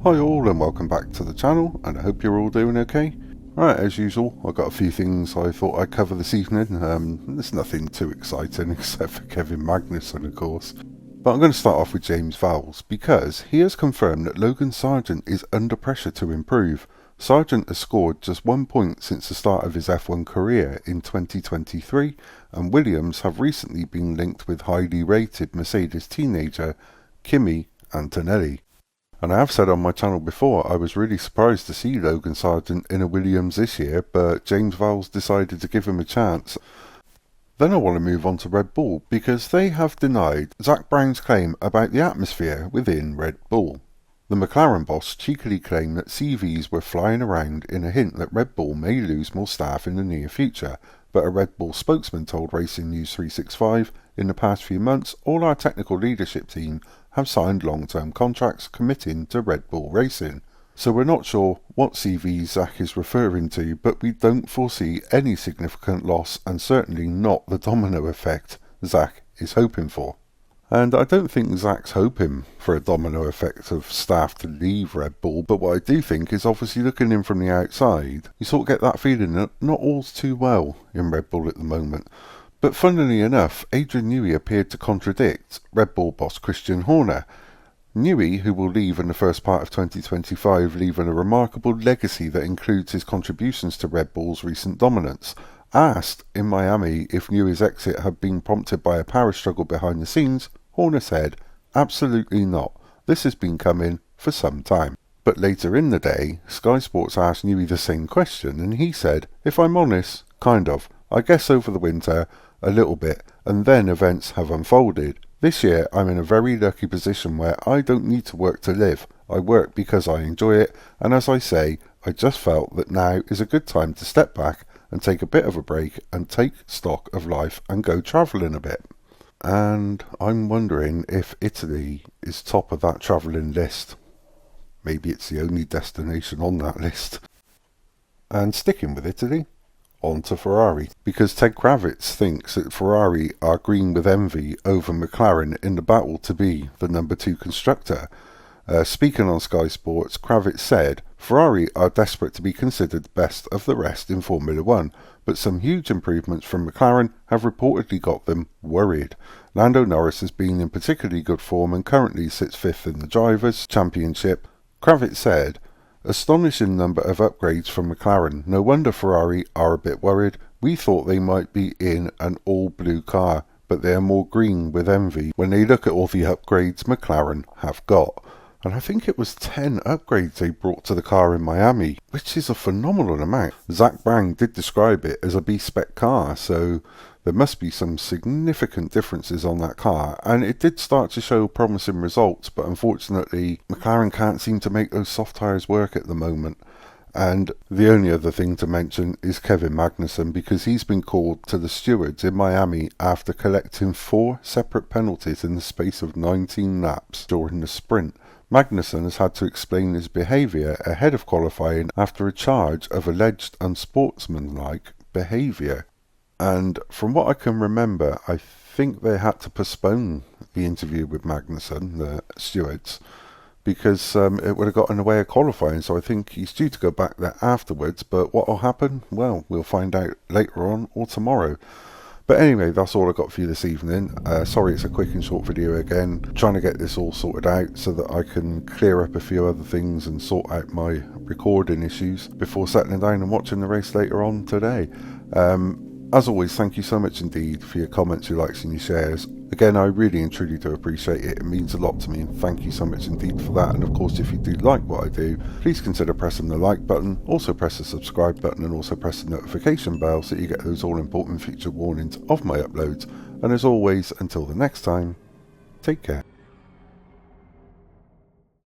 Hi all and welcome back to the channel, and I hope you're all doing okay. Right, as usual, I've got a few things I thought I'd cover this evening. There's nothing too exciting except for Kevin Magnussen, of course. But I'm going to start off with James Vowles, because he has confirmed that Logan Sargent is under pressure to improve. Sargent has scored just 1 point since the start of his F1 career in 2023, and Williams have recently been linked with highly rated Mercedes teenager Kimi Antonelli. And I have said on my channel before, I was really surprised to see Logan Sargent in a Williams this year, but James Vowles decided to give him a chance. Then I want to move on to Red Bull, because they have denied Zak Brown's claim about the atmosphere within Red Bull. The McLaren boss cheekily claimed that CVs were flying around in a hint that Red Bull may lose more staff in the near future, but a Red Bull spokesman told Racing News 365, in the past few months all our technical leadership team have signed long-term contracts committing to Red Bull Racing. So we're not sure what CV Zak is referring to, but we don't foresee any significant loss, and certainly not the domino effect Zak is hoping for. And I don't think Zak's hoping for a domino effect of staff to leave Red Bull, but what I do think is, obviously looking in from the outside, you sort of get that feeling that not all's too well in Red Bull at the moment. But funnily enough, Adrian Neir appeared to contradict Red Bull boss Christian Horner. Neir, who will leave in the first part of 2025, leaving a remarkable legacy that includes his contributions to Red Bull's recent dominance, asked in Miami if Neir's exit had been prompted by a power struggle behind the scenes. Horner said, "Absolutely not. This has been coming for some time." But later in the day, Sky Sports asked Neir the same question, and he said, "If I'm honest, kind of. I guess over the winter, a little bit, and then events have unfolded. This year I'm in a very lucky position where I don't need to work to live. I work because I enjoy it, and as I say, I just felt that now is a good time to step back and take a bit of a break and take stock of life and go travelling a bit." And I'm wondering if Italy is top of that travelling list. Maybe it's the only destination on that list. And sticking with Italy, on to Ferrari, because Ted Kravitz thinks that Ferrari are green with envy over McLaren in the battle to be the number 2 constructor. Speaking on Sky Sports, Kravitz said, "Ferrari are desperate to be considered best of the rest in Formula 1, but some huge improvements from McLaren have reportedly got them worried. Lando Norris has been in particularly good form and currently sits 5th in the Drivers' Championship." Kravitz said, "Astonishing number of upgrades from McLaren. No wonder Ferrari are a bit worried. We thought they might be in an all-blue car, but they are more green with envy when they look at all the upgrades McLaren have got." And I think it was 10 upgrades they brought to the car in Miami, which is a phenomenal amount. Zak Brown did describe it as a B-spec car, so there must be some significant differences on that car, and it did start to show promising results, but unfortunately McLaren can't seem to make those soft tyres work at the moment. And the only other thing to mention is Kevin Magnussen, because he's been called to the stewards in Miami after collecting 4 separate penalties in the space of 19 laps during the sprint. Magnussen has had to explain his behaviour ahead of qualifying after a charge of alleged unsportsmanlike behaviour. And from what I can remember, I think they had to postpone the interview with Magnussen, the stewards, because it would have got in the way of qualifying. So I think he's due to go back there afterwards, but what will happen? Well, we'll find out later on or tomorrow. But anyway, that's all I got for you this evening. Sorry it's a quick and short video again. Trying to get this all sorted out so that I can clear up a few other things and sort out my recording issues before settling down and watching the race later on today. As always, thank you so much indeed for your comments, your likes and your shares. Again, I really and truly do appreciate it. It means a lot to me, and thank you so much indeed for that. And of course, if you do like what I do, please consider pressing the like button, also press the subscribe button, and also press the notification bell so that you get those all important future warnings of my uploads. And as always, until the next time, take care.